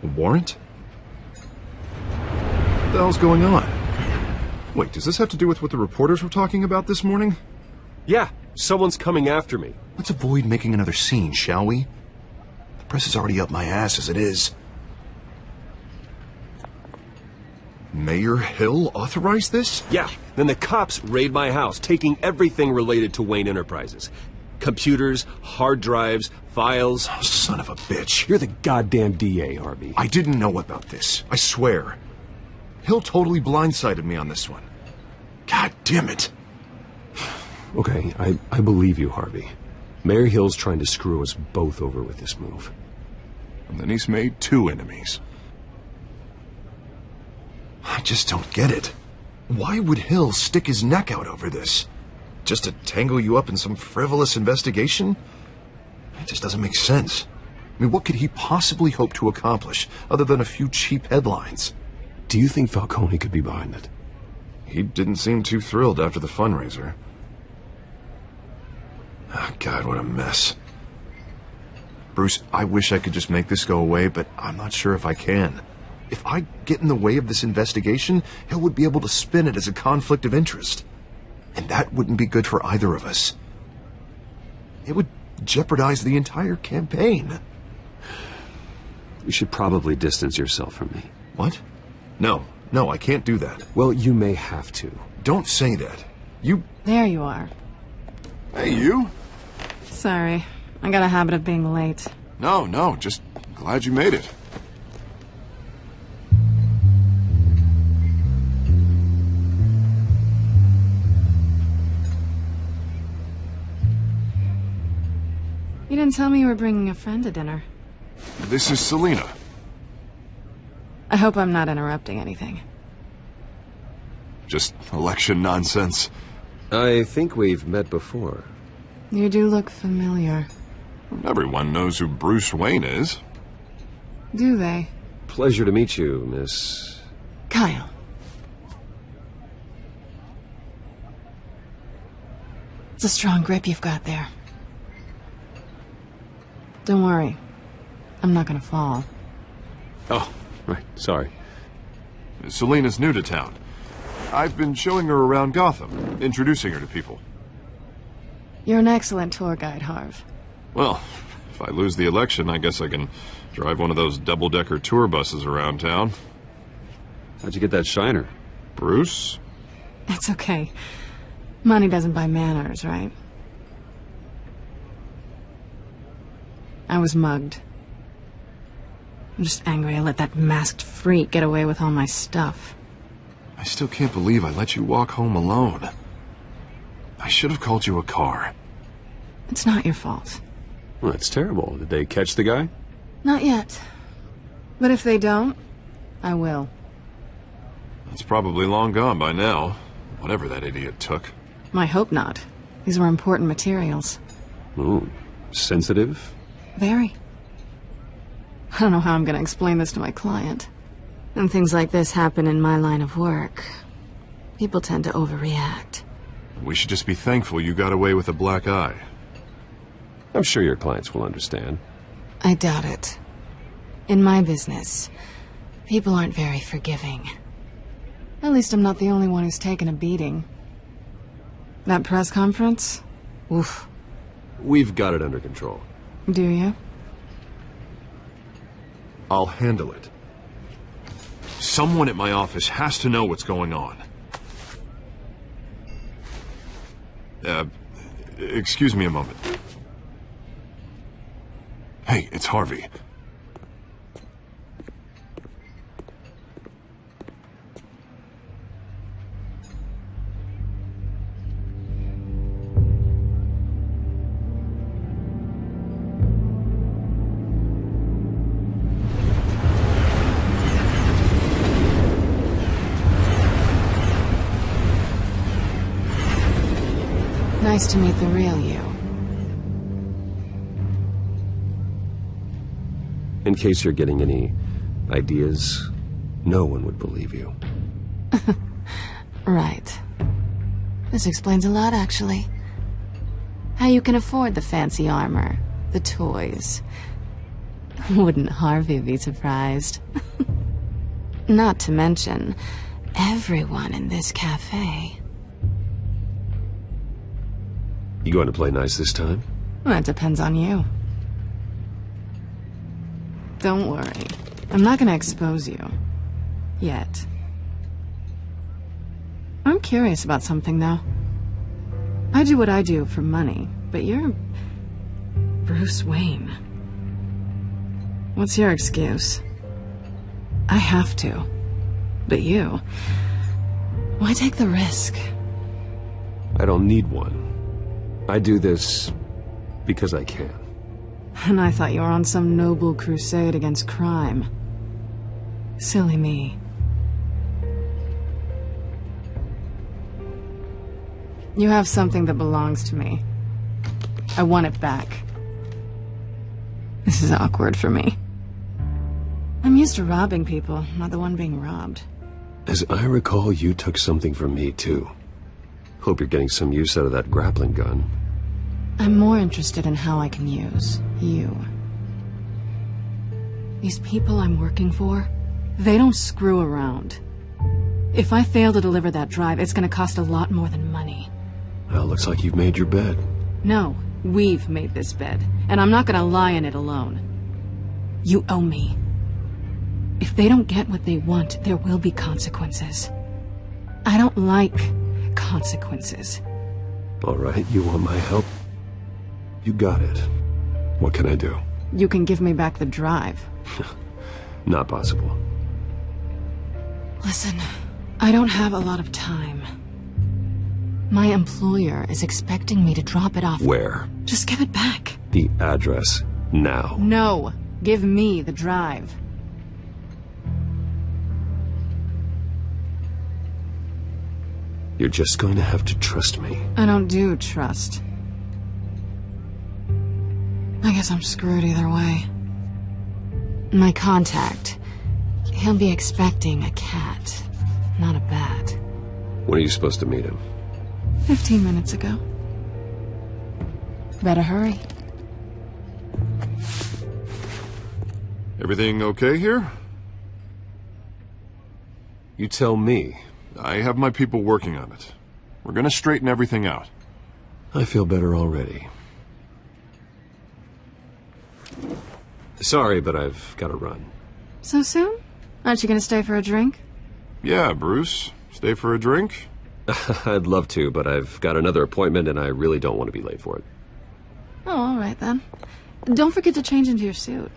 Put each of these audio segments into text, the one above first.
A warrant? What the hell's going on? Wait, does this have to do with what the reporters were talking about this morning? Yeah, someone's coming after me. Let's avoid making another scene, shall we? The press is already up my ass as it is. Mayor Hill authorized this? Yeah, then the cops raid my house, taking everything related to Wayne Enterprises. Computers, hard drives, files. Oh, son of a bitch. You're the goddamn DA, Harvey. I didn't know about this. I swear. Hill totally blindsided me on this one. God damn it. Okay, I believe you, Harvey. Mayor Hill's trying to screw us both over with this move. And then he's made 2 enemies. I just don't get it. Why would Hill stick his neck out over this? Just to tangle you up in some frivolous investigation? It just doesn't make sense. I mean, what could he possibly hope to accomplish other than a few cheap headlines? Do you think Falcone could be behind it? He didn't seem too thrilled after the fundraiser. Oh, God, what a mess. Bruce, I wish I could just make this go away, but I'm not sure if I can. If I get in the way of this investigation, Hill would be able to spin it as a conflict of interest. And that wouldn't be good for either of us. It would jeopardize the entire campaign. You should probably distance yourself from me. What? No, I can't do that. Well, you may have to. Don't say that. You... There you are. Hey, you? Sorry, I got a habit of being late. No, just glad you made it. You didn't tell me you were bringing a friend to dinner. This is Selena. I hope I'm not interrupting anything. Just election nonsense. I think we've met before. You do look familiar. Everyone knows who Bruce Wayne is. Do they? Pleasure to meet you, Miss... Kyle. It's a strong grip you've got there. Don't worry. I'm not gonna fall. Oh, right, sorry. Selena's new to town. I've been showing her around Gotham, introducing her to people. You're an excellent tour guide, Harv. Well, if I lose the election, I guess I can drive one of those double-decker tour buses around town. How'd you get that shiner? Bruce? It's okay. Money doesn't buy manners, right? I was mugged. I'm just angry I let that masked freak get away with all my stuff. I still can't believe I let you walk home alone. I should have called you a car. It's not your fault. Well, that's terrible. Did they catch the guy? Not yet. But if they don't, I will. It's probably long gone by now, whatever that idiot took. I hope not. These were important materials. Ooh, sensitive? Very. I don't know how I'm going to explain this to my client. And things like this happen in my line of work. People tend to overreact. We should just be thankful you got away with a black eye. I'm sure your clients will understand. I doubt it. In my business, people aren't very forgiving. At least I'm not the only one who's taken a beating. That press conference? Oof. We've got it under control. Do you? I'll handle it. Someone at my office has to know what's going on. Excuse me a moment. Hey, it's Harvey. Nice to meet the real you. In case you're getting any ideas, no one would believe you. Right. This explains a lot, actually. How you can afford the fancy armor, the toys. Wouldn't Harvey be surprised? Not to mention, everyone in this cafe. You going to play nice this time? Well, it depends on you. Don't worry. I'm not gonna expose you. Yet. I'm curious about something, though. I do what I do for money, but you're... Bruce Wayne. What's your excuse? I have to. But you... Why take the risk? I don't need one. I do this because I can. And I thought you were on some noble crusade against crime. Silly me. You have something that belongs to me. I want it back. This is awkward for me. I'm used to robbing people, not the one being robbed. As I recall, you took something from me, too. Hope you're getting some use out of that grappling gun. I'm more interested in how I can use you. These people I'm working for, they don't screw around. If I fail to deliver that drive, it's gonna cost a lot more than money. Well, looks like you've made your bed. No, we've made this bed, and I'm not gonna lie in it alone. You owe me. If they don't get what they want, there will be consequences. I don't like consequences. All right, you want my help? You got it. What can I do? You can give me back the drive. Not possible. Listen, I don't have a lot of time. My employer is expecting me to drop it off. Where? Just give it back. The address, now. No, give me the drive. You're just going to have to trust me. I don't do trust. I guess I'm screwed either way. My contact, he'll be expecting a cat, not a bat. When are you supposed to meet him? 15 minutes ago. Better hurry. Everything okay here? You tell me. I have my people working on it. We're gonna straighten everything out. I feel better already. Sorry, but I've got to run. So soon? Aren't you gonna stay for a drink? Yeah, Bruce. Stay for a drink? I'd love to, but I've got another appointment and I really don't want to be late for it. Oh, all right then. Don't forget to change into your suit.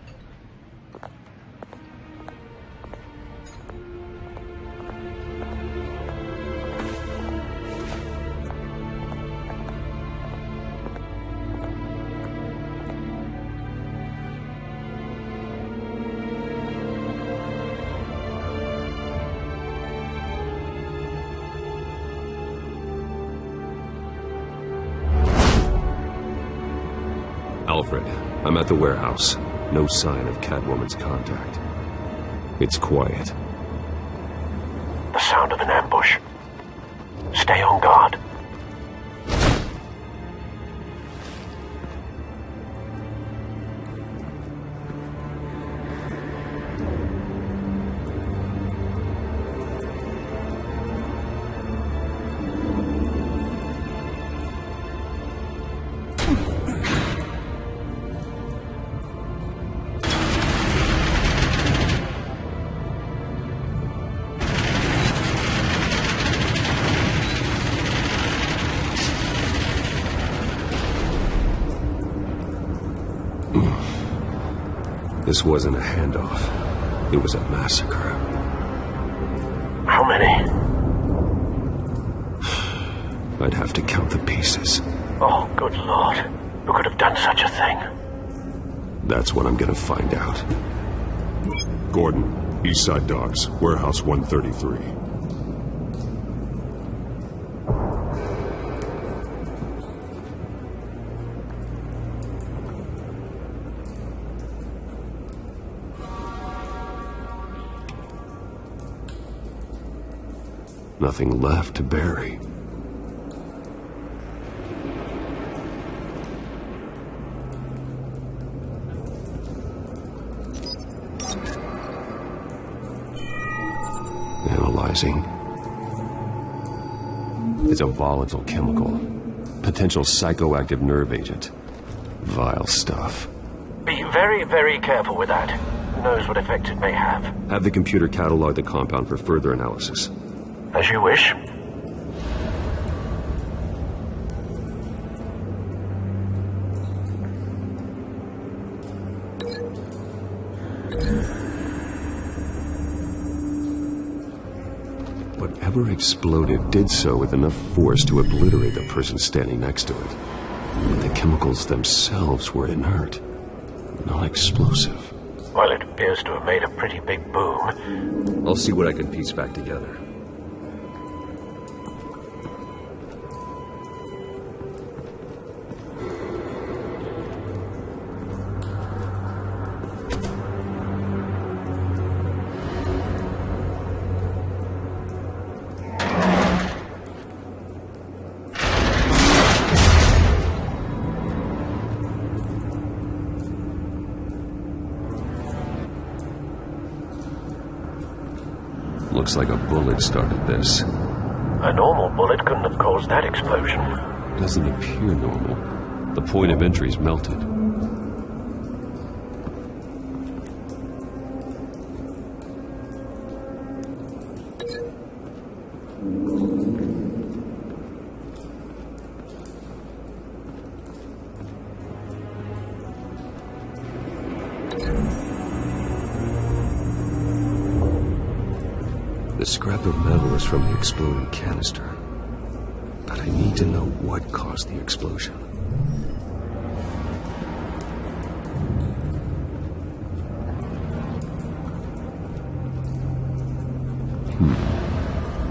Alfred, I'm at the warehouse. No sign of Catwoman's contact. It's quiet. The sound of an ambush. Stay on guard. This wasn't a handoff. It was a massacre. How many? I'd have to count the pieces. Oh, good Lord. Who could have done such a thing? That's what I'm gonna find out. Gordon, Eastside Docks, Warehouse 133. Nothing left to bury. tantalizing. It's a volatile chemical. Potential psychoactive nerve agent. Vile stuff. Be very, very careful with that. Who knows what effect it may have. Have the computer catalog the compound for further analysis. As you wish. Whatever exploded did so with enough force to obliterate the person standing next to it. But the chemicals themselves were inert, not explosive. Well, it appears to have made a pretty big boom. I'll see what I can piece back together. Looks like a bullet started this. A normal bullet couldn't have caused that explosion. Doesn't appear normal. The point of entry's melted. The scrap of metal is from the exploding canister. But I need to know what caused the explosion.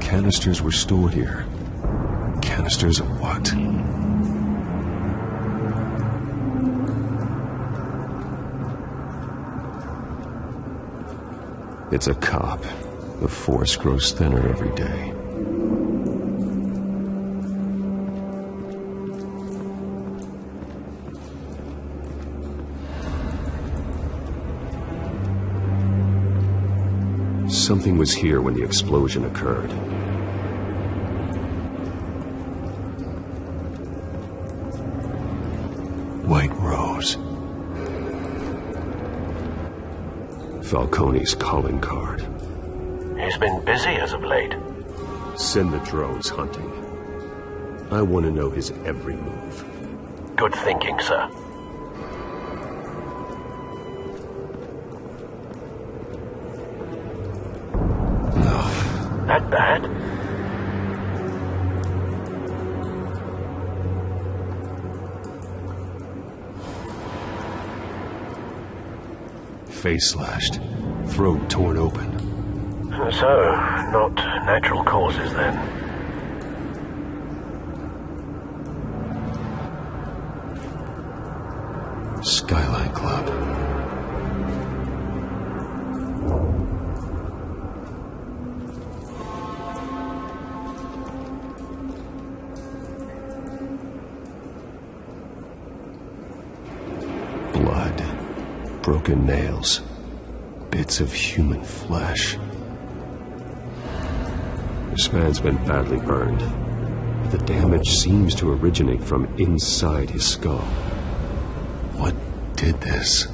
Canisters were stored here. Canisters of what? It's a cop. The force grows thinner every day. Something was here when the explosion occurred. White Rose. Falcone's calling card. He's been busy as of late. Send the drones hunting. I want to know his every move. Good thinking, sir. No. That bad? Face slashed. Throat torn open. So, not natural causes then. Skyline Club. Blood. Broken nails. Bits of human flesh. This man's been badly burned. The damage seems to originate from inside his skull. What did this?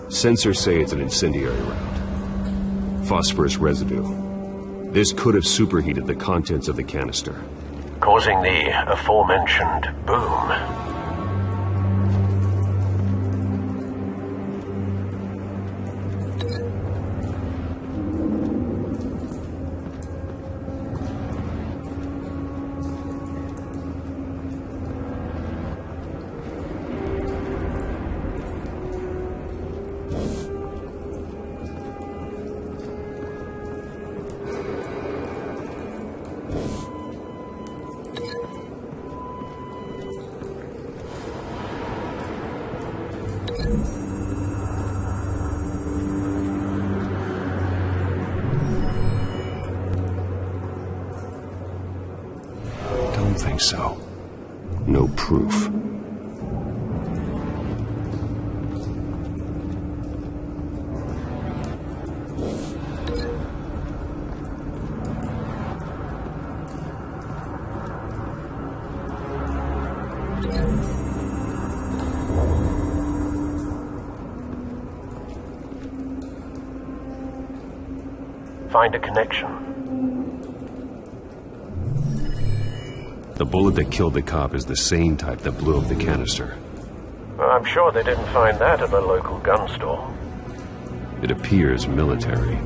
Sensors say it's an incendiary round. Phosphorus residue. This could have superheated the contents of the canister, Causing the aforementioned boom. don't think so. No proof. Find a connection. The bullet that killed the cop is the same type that blew up the canister. Well, I'm sure they didn't find that at the local gun store. It appears military.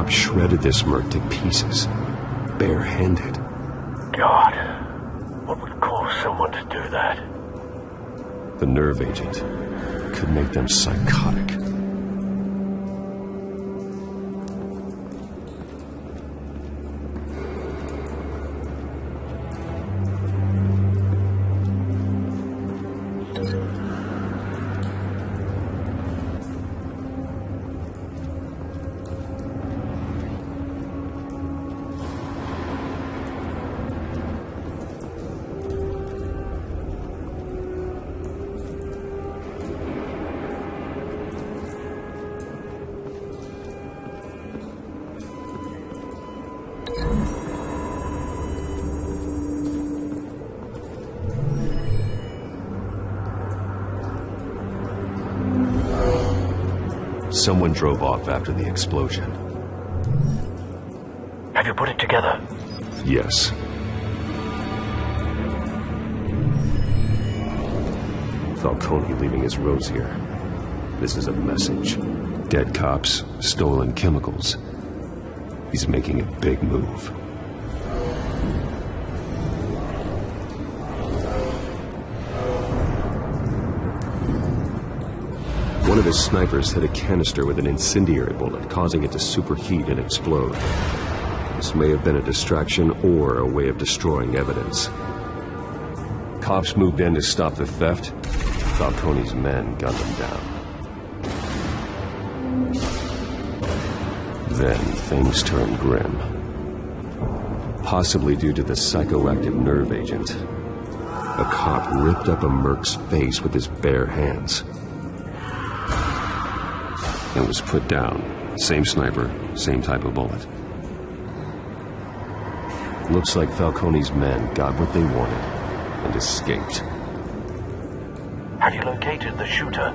Shredded this merc to pieces, barehanded. God, what would cause someone to do that? The nerve agent could make them psychotic. Someone drove off after the explosion. Have you put it together? Yes. Falcone leaving his rose here. This is a message. Dead cops, stolen chemicals. He's making a big move. One of his snipers hit a canister with an incendiary bullet, causing it to superheat and explode. This may have been a distraction or a way of destroying evidence. Cops moved in to stop the theft. Falcone's men gunned them down. Then things turned grim. Possibly due to the psychoactive nerve agent. A cop ripped up a merc's face with his bare hands. And was put down. Same sniper, same type of bullet. Looks like Falcone's men got what they wanted and escaped. Have you located the shooter?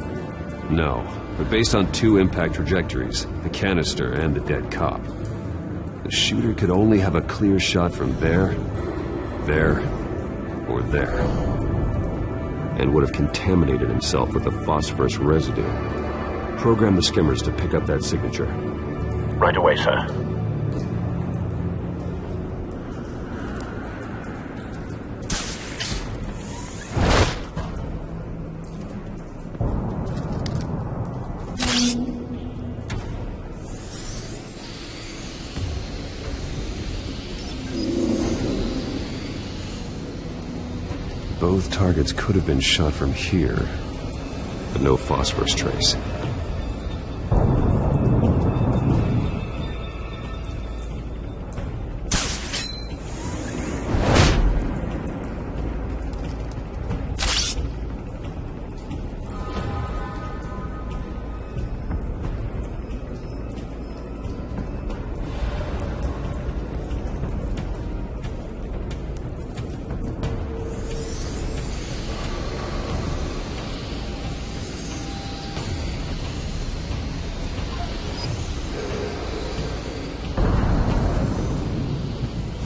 No, but based on two impact trajectories, the canister and the dead cop, the shooter could only have a clear shot from there, or there. And would have contaminated himself with the phosphorus residue. Program the skimmers to pick up that signature. Right away, sir. Both targets could have been shot from here, but no phosphorus trace.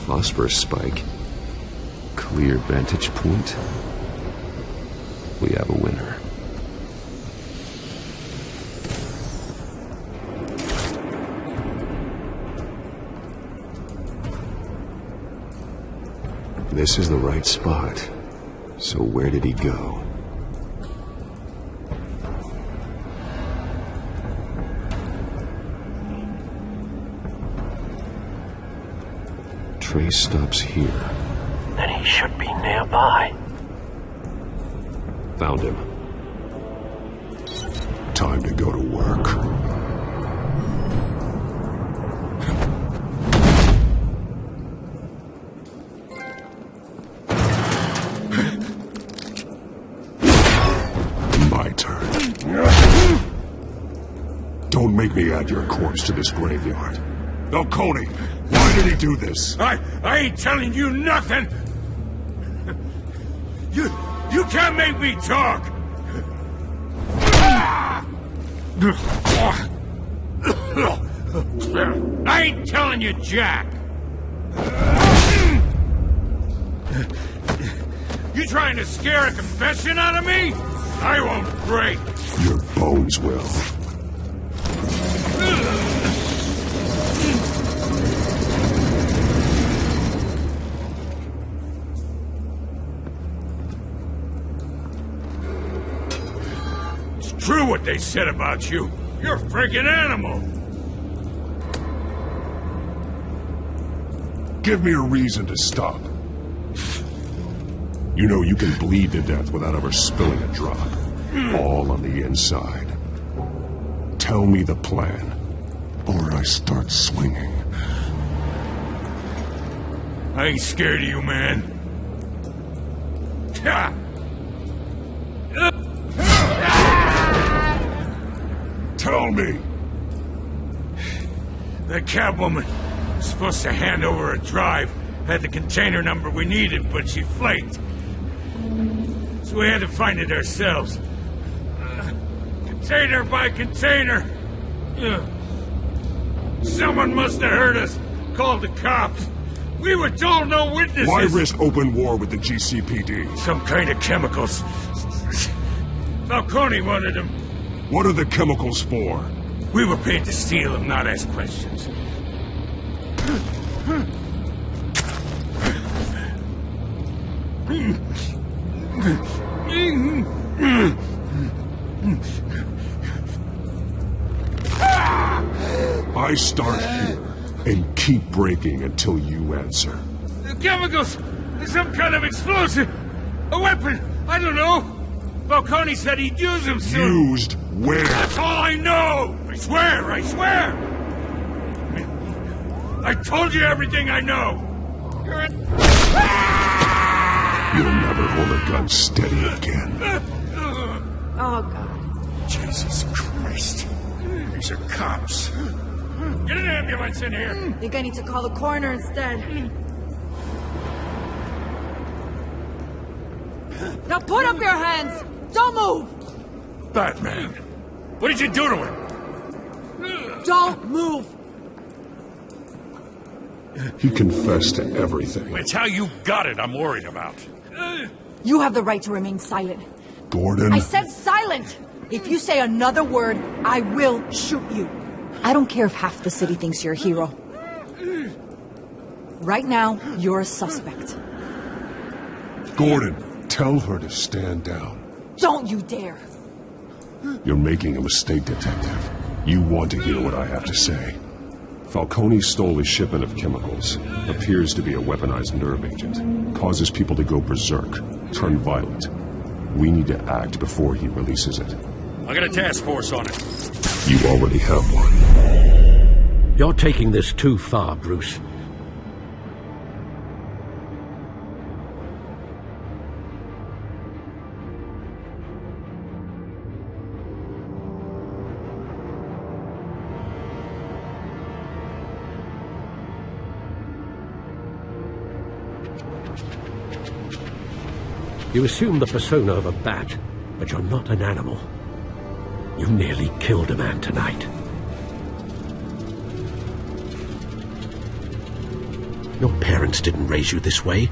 Phosphorus spike. Clear vantage point. We have a winner. This is the right spot. So where did he go? trace stops here. Then he should be nearby. Found him. Time to go to work. My turn. Don't make me add your corpse to this graveyard. Falcone, why did he do this? I ain't telling you nothing! You can't make me talk! I ain't telling you, Jack! You trying to scare a confession out of me? I won't break! Your bones will. True what they said about you. You're a freaking animal. Give me a reason to stop. You know you can bleed to death without ever spilling a drop. All on the inside. Tell me the plan, or I start swinging. I ain't scared of you, man. Tell me! The cabwoman was supposed to hand over a drive, had the container number we needed, but she flaked. So we had to find it ourselves. Container by container. Someone must have heard us, called the cops. We were told no witnesses. Why risk open war with the GCPD? Some kind of chemicals. Falcone wanted them. What are the chemicals for? We were paid to steal them, not ask questions. I start here and keep breaking until you answer. The chemicals! Some kind of explosive! A weapon! I don't know! Falcone said he'd use them soon! Used where? That's all I know! I swear! I swear! I told you everything I know! You'll never hold a gun steady again. Oh, God. Jesus Christ! These are cops! Get an ambulance in here! Think I need to call the coroner instead. Now put up your hands! Don't move! Batman! What did you do to him? Don't move! He confessed to everything. It's how you got it I'm worried about. You have the right to remain silent. Gordon? I said silent! If you say another word, I will shoot you. I don't care if half the city thinks you're a hero. Right now, you're a suspect. Gordon, tell her to stand down. Don't you dare! You're making a mistake, Detective. You want to hear what I have to say. Falcone stole a shipment of chemicals. Appears to be a weaponized nerve agent. Causes people to go berserk, turn violent. We need to act before he releases it. I got a task force on it. You already have one. You're taking this too far, Bruce. You assume the persona of a bat, but you're not an animal. You nearly killed a man tonight. Your parents didn't raise you this way.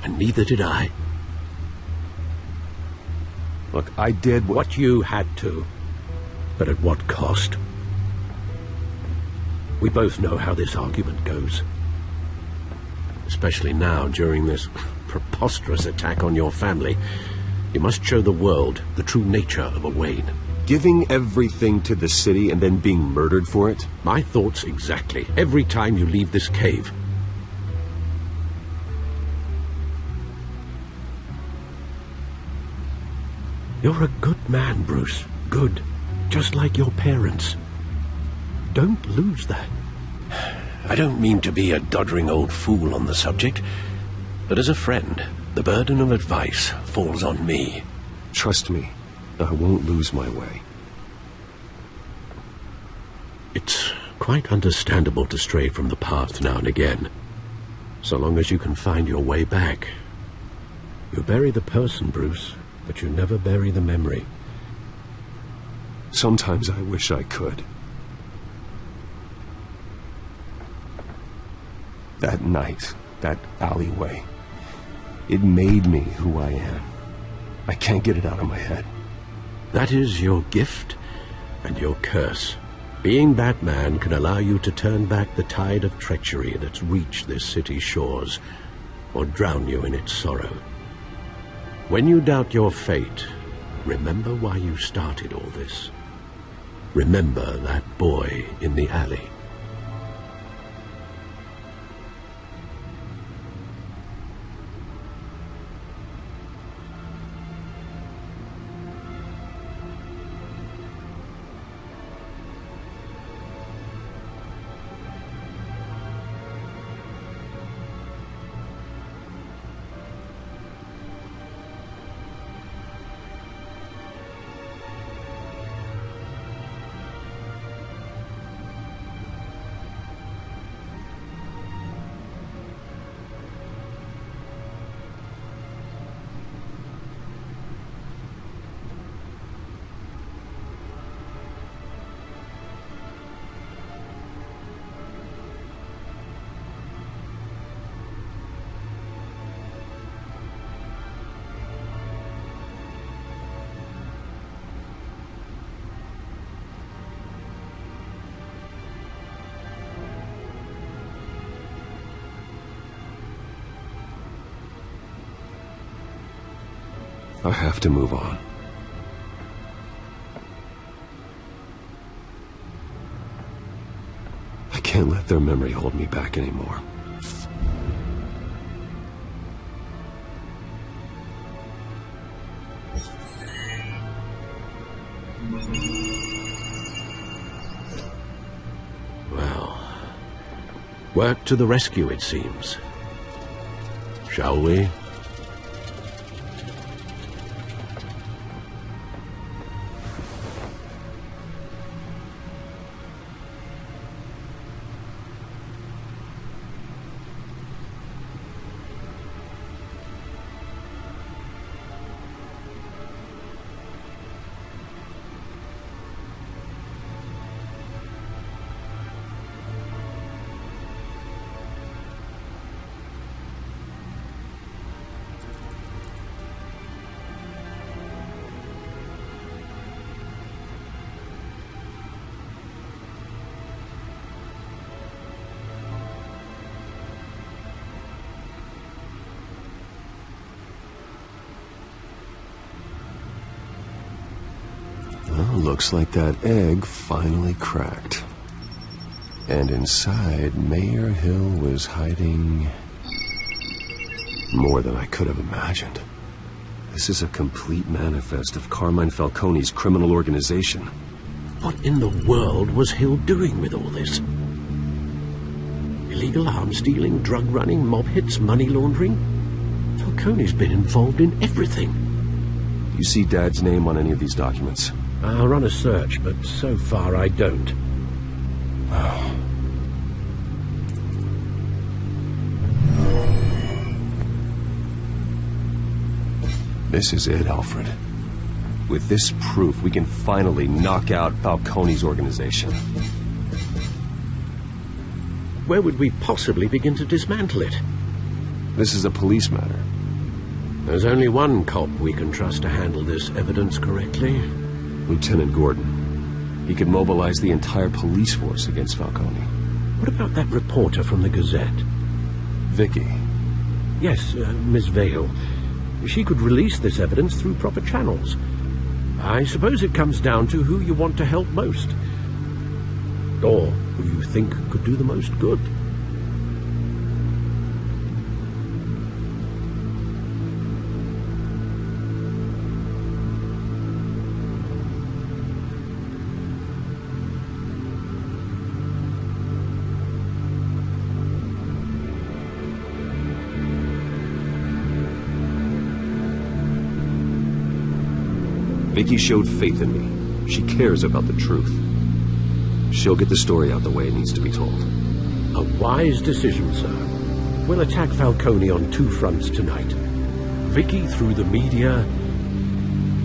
And neither did I. Look, I did what you had to. But at what cost? We both know how this argument goes. Especially now, during this preposterous attack on your family. You must show the world the true nature of a Wayne. Giving everything to the city and then being murdered for it? My thoughts exactly. Every time you leave this cave. You're a good man, Bruce. Good. Just like your parents. Don't lose that. I don't mean to be a doddering old fool on the subject, but as a friend, the burden of advice falls on me. Trust me, I won't lose my way. It's quite understandable to stray from the path now and again, so long as you can find your way back. You bury the person, Bruce, but you never bury the memory. Sometimes I wish I could. That night, that alleyway, it made me who I am. I can't get it out of my head. That is your gift and your curse. Being Batman can allow you to turn back the tide of treachery that's reached this city's shores, or drown you in its sorrow. When you doubt your fate, remember why you started all this. Remember that boy in the alley. I have to move on. I can't let their memory hold me back anymore. Well, work to the rescue, it seems. Shall we? Well, looks like that egg finally cracked. And inside, Mayor Hill was hiding more than I could have imagined. This is a complete manifest of Carmine Falcone's criminal organization. What in the world was Hill doing with all this? Illegal arms dealing, drug running, mob hits, money laundering? Falcone's been involved in everything. You see Dad's name on any of these documents? I'll run a search, but so far I don't. This is it, Alfred. With this proof, we can finally knock out Falcone's organization. Where would we possibly begin to dismantle it? This is a police matter. There's only one cop we can trust to handle this evidence correctly. Lieutenant Gordon. He could mobilize the entire police force against Falcone. What about that reporter from the Gazette? Vicky. Yes, Miss Vale. She could release this evidence through proper channels. I suppose it comes down to who you want to help most. Or who you think could do the most good. Vicky showed faith in me. She cares about the truth. She'll get the story out the way it needs to be told. A wise decision, sir. We'll attack Falcone on 2 fronts tonight. Vicky through the media,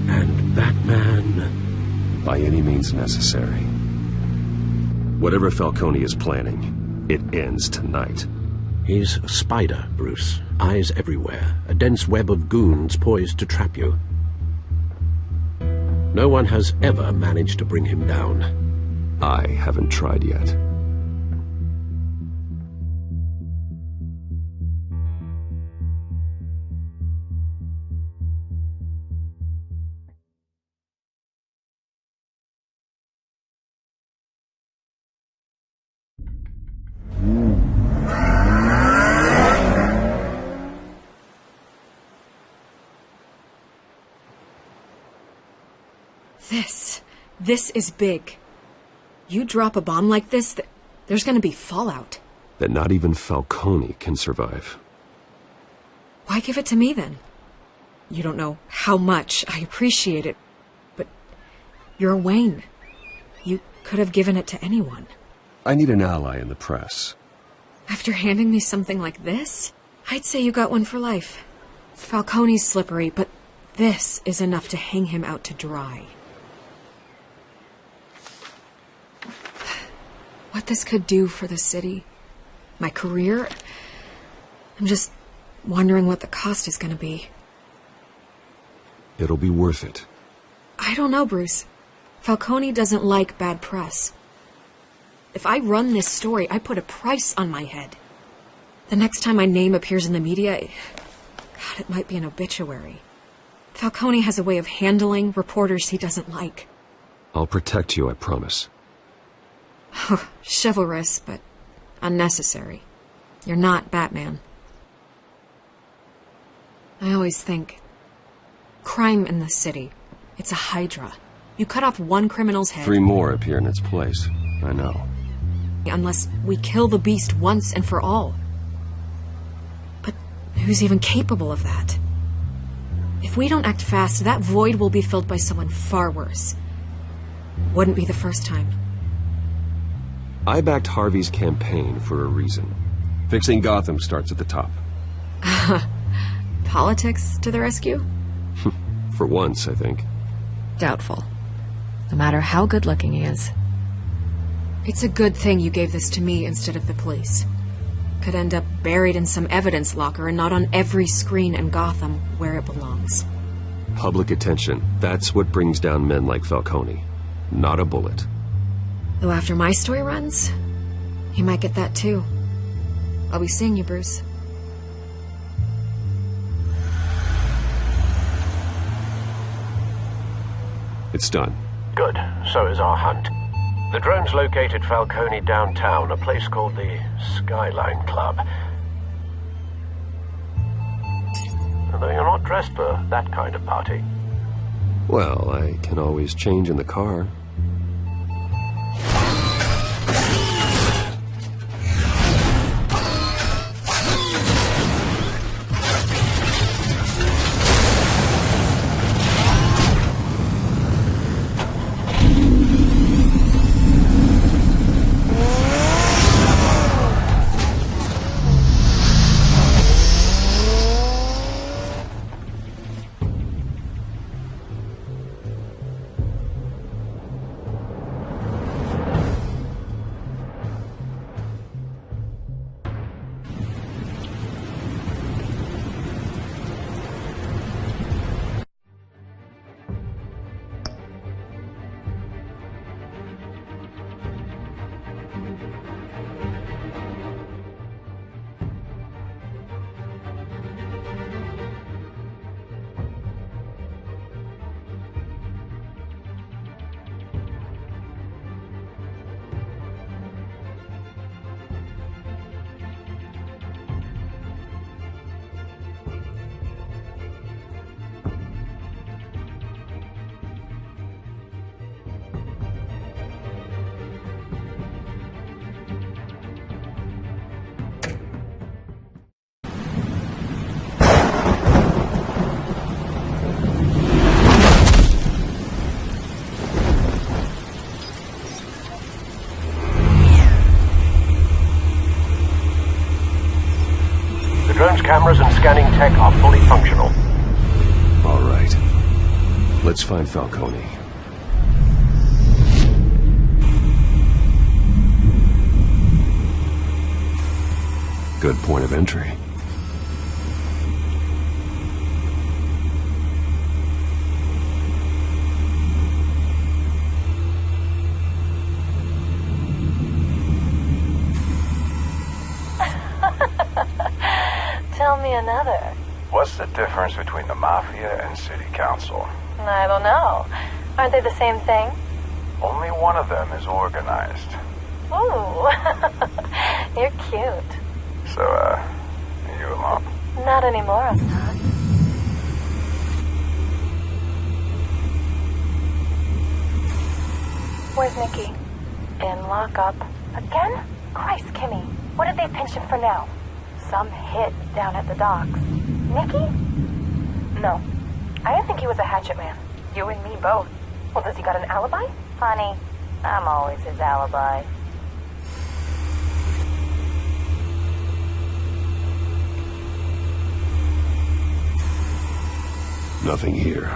and Batman... by any means necessary. Whatever Falcone is planning, it ends tonight. He's a spider, Bruce. Eyes everywhere. A dense web of goons poised to trap you. No one has ever managed to bring him down. I haven't tried yet. This is big. You drop a bomb like this, there's gonna be fallout. That not even Falcone can survive. Why give it to me, then? You don't know how much I appreciate it, but you're Wayne. You could have given it to anyone. I need an ally in the press. After handing me something like this, I'd say you got one for life. Falcone's slippery, but this is enough to hang him out to dry. What this could do for the city, my career, I'm just wondering what the cost is going to be. It'll be worth it. I don't know, Bruce. Falcone doesn't like bad press. If I run this story, I put a price on my head. The next time my name appears in the media, God, it might be an obituary. Falcone has a way of handling reporters he doesn't like. I'll protect you, I promise. Chivalrous, but unnecessary. You're not Batman. I always think, crime in the city, it's a hydra. You cut off one criminal's head... 3 more appear in its place. I know. Unless we kill the beast once and for all. But who's even capable of that? If we don't act fast, that void will be filled by someone far worse. Wouldn't be the first time. I backed Harvey's campaign for a reason. Fixing Gotham starts at the top. Politics to the rescue? For once, I think. Doubtful. No matter how good-looking he is. It's a good thing you gave this to me instead of the police. Could end up buried in some evidence locker and not on every screen in Gotham where it belongs. Public attention. That's what brings down men like Falcone. Not a bullet. Though after my story runs, he might get that too. I'll be seeing you, Bruce. It's done. Good. So is our hunt. The drones located Falcone downtown, a place called the Skyline Club. Although you're not dressed for that kind of party. Well, I can always change in the car. cameras and scanning tech are fully functional. All right. Let's find Falcone. Good point of entry. Tell me another. What's the difference between the Mafia and City Council? I don't know. Aren't they the same thing? Only one of them is organized. Ooh. You're cute. So, are you alone? Not anymore, I'm not. Where's Nikki? In lockup. Again? Christ, Kimmy. What did they pinch him for now? Some hit down at the docks. Nikki? No. I didn't think he was a hatchet man. You and me both. Well, does he got an alibi? Honey, I'm always his alibi. Nothing here.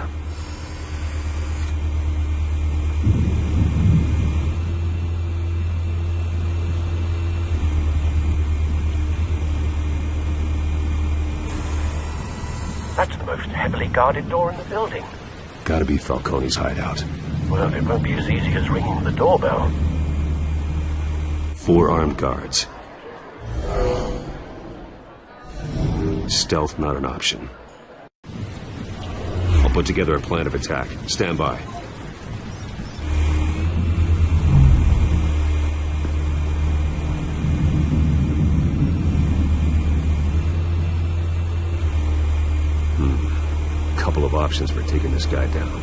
That's the most heavily guarded door in the building. Gotta be Falcone's hideout. Well, it won't be as easy as ringing the doorbell. 4 armed guards. Stealth not an option. I'll put together a plan of attack. Stand by. Couple of options for taking this guy down.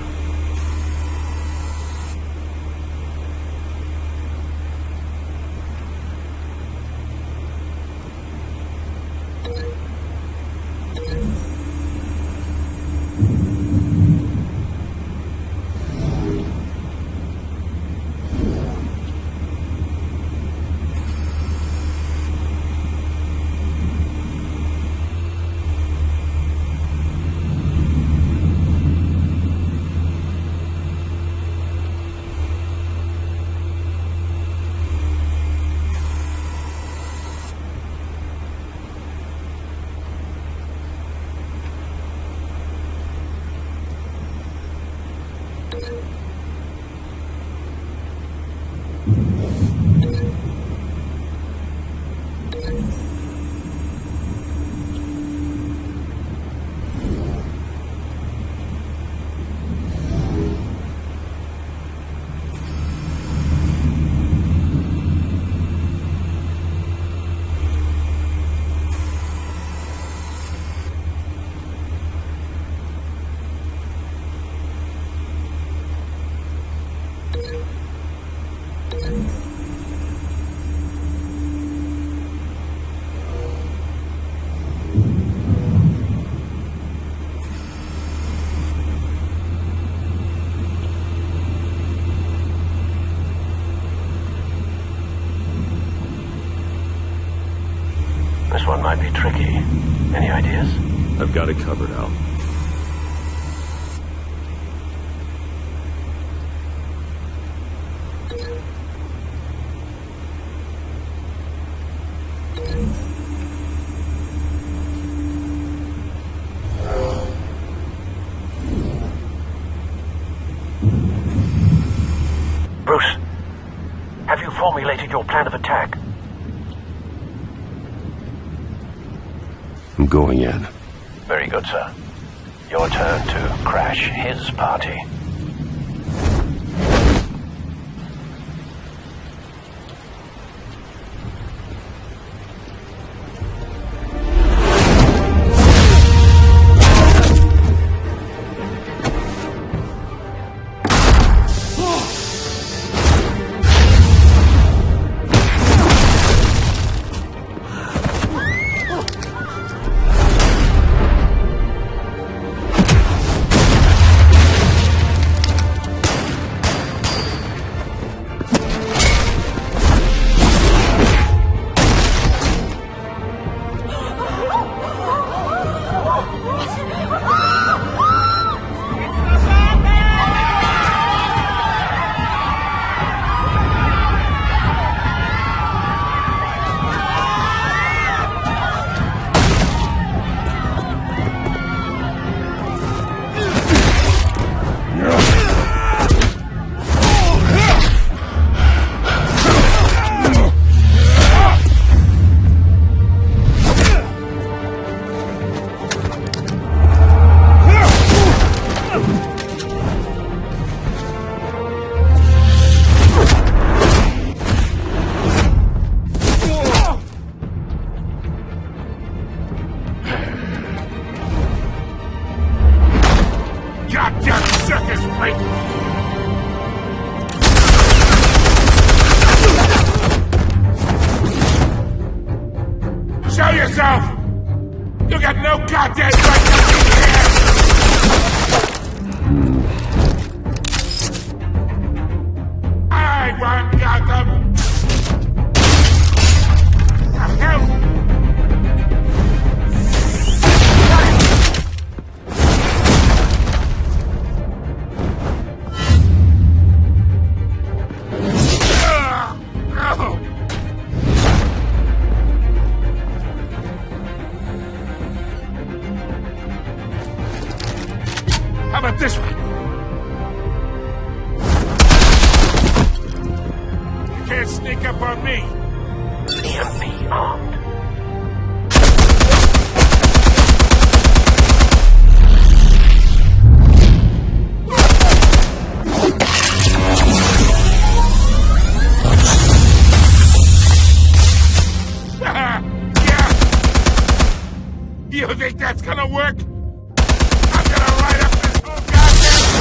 This one might be tricky. Any ideas? I've got it covered, Al. Bruce, have you formulated your plan of attack? I'm going in. Very good, sir. Your turn to crash his party. yourself! You got no goddamn right to be here! I want Gotham! The hell? How about this one? You can't sneak up on me. EMP armed. Yeah! You think that's gonna work? I'm gonna light up this whole goddamn...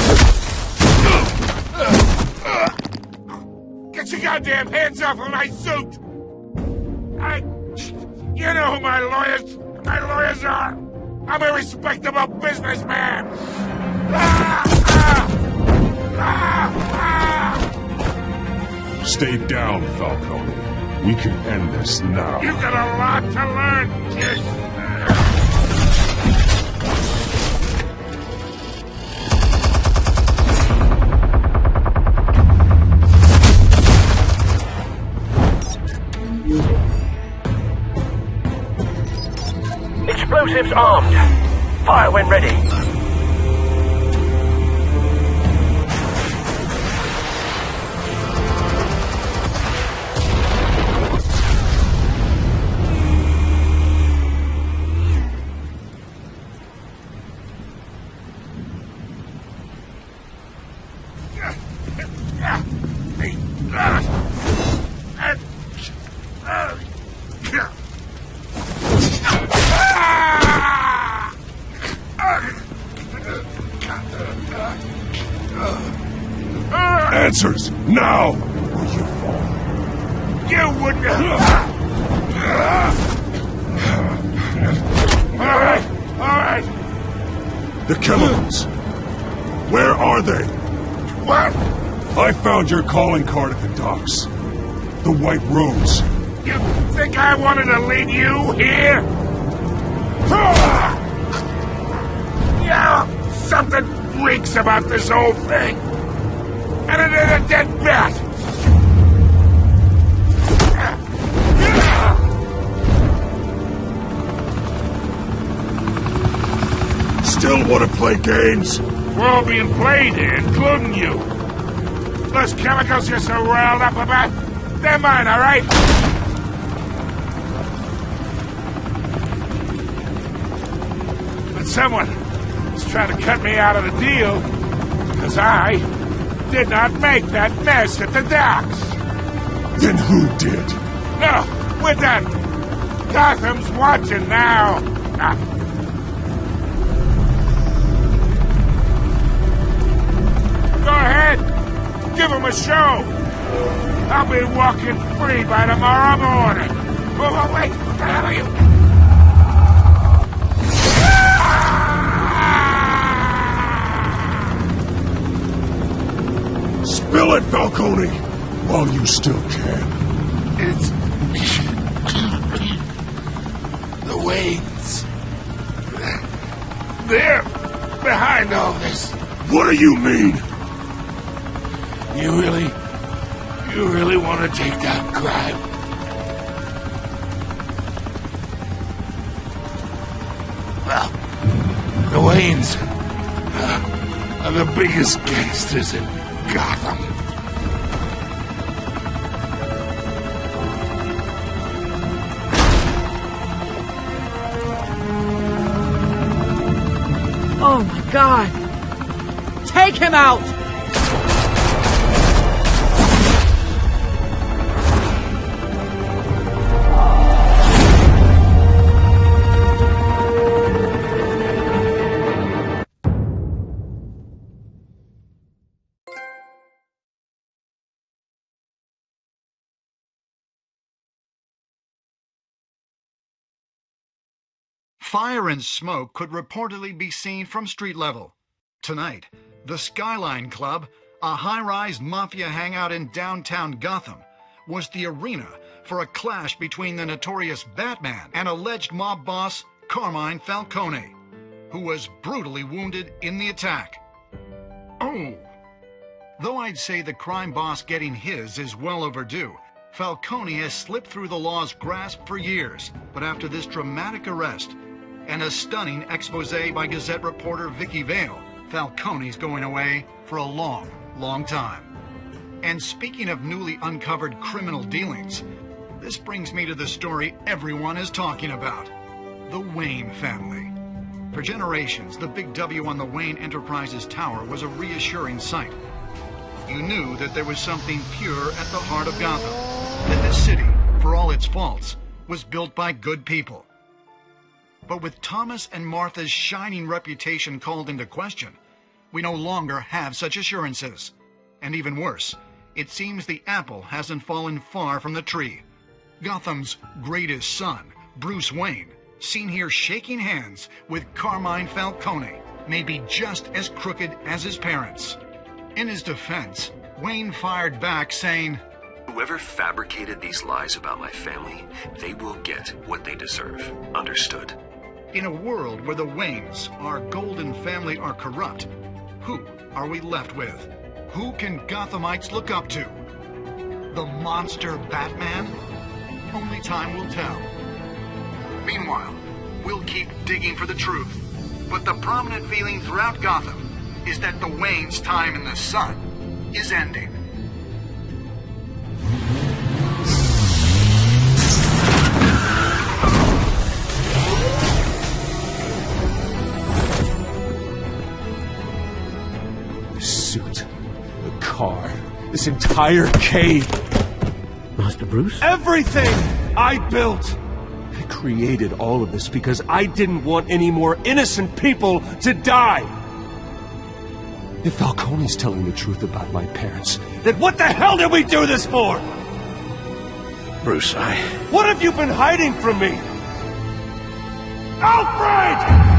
Get your goddamn hands off of my suit! You know who my lawyers are! I'm a respectable businessman! Stay down, Falcone. We can end this now. You got a lot to learn, kid! Explosives armed. Fire when ready. Answers, now! Or you fall. You wouldn't Alright. The chemicals. Where are they? What? I found your calling card at the docks. The White Rose. You think I wanted to lead you here? Yeah, something reeks about this whole thing. And it is a dead bat! Still want to play games? We're all being played here, including you. Those chemicals you're so riled up about, they're mine, all right? But someone is trying to cut me out of the deal, because I did not make that mess at the docks. Then who did? No, we're done. Gotham's watching now. Go ahead. Give him a show. I'll be walking free by tomorrow morning. Oh, wait. What the hell are you? Spill it, Falcone, while you still can. It's... the Waynes. They're behind all this. What do you mean? You really want to take down crime? Well, the Waynes are the biggest gangsters in Gotham. Oh my God! Take him out! Fire and smoke could reportedly be seen from street level. Tonight, the Skyline Club, a high-rise mafia hangout in downtown Gotham, was the arena for a clash between the notorious Batman and alleged mob boss Carmine Falcone, who was brutally wounded in the attack. Oh! Though I'd say the crime boss getting his is well overdue, Falcone has slipped through the law's grasp for years, but after this dramatic arrest and a stunning expose by Gazette reporter Vicky Vale, Falcone's going away for a long, long time. And speaking of newly uncovered criminal dealings, this brings me to the story everyone is talking about: the Wayne family. For generations, the big W on the Wayne Enterprises tower was a reassuring sight. You knew that there was something pure at the heart of Gotham, that this city, for all its faults, was built by good people. But with Thomas and Martha's shining reputation called into question, we no longer have such assurances. And even worse, it seems the apple hasn't fallen far from the tree. Gotham's greatest son, Bruce Wayne, seen here shaking hands with Carmine Falcone, may be just as crooked as his parents. In his defense, Wayne fired back saying, "Whoever fabricated these lies about my family, they will get what they deserve. Understood?" In a world where the Waynes, our golden family, are corrupt, who are we left with? Who can Gothamites look up to? The monster Batman? Only time will tell. Meanwhile, we'll keep digging for the truth. But the prominent feeling throughout Gotham is that the Waynes' time in the sun is ending. The suit, the car, this entire cave. Master Bruce? Everything I built! I created all of this because I didn't want any more innocent people to die! If Falcone's telling the truth about my parents, then what the hell did we do this for? Bruce, What have you been hiding from me? Alfred!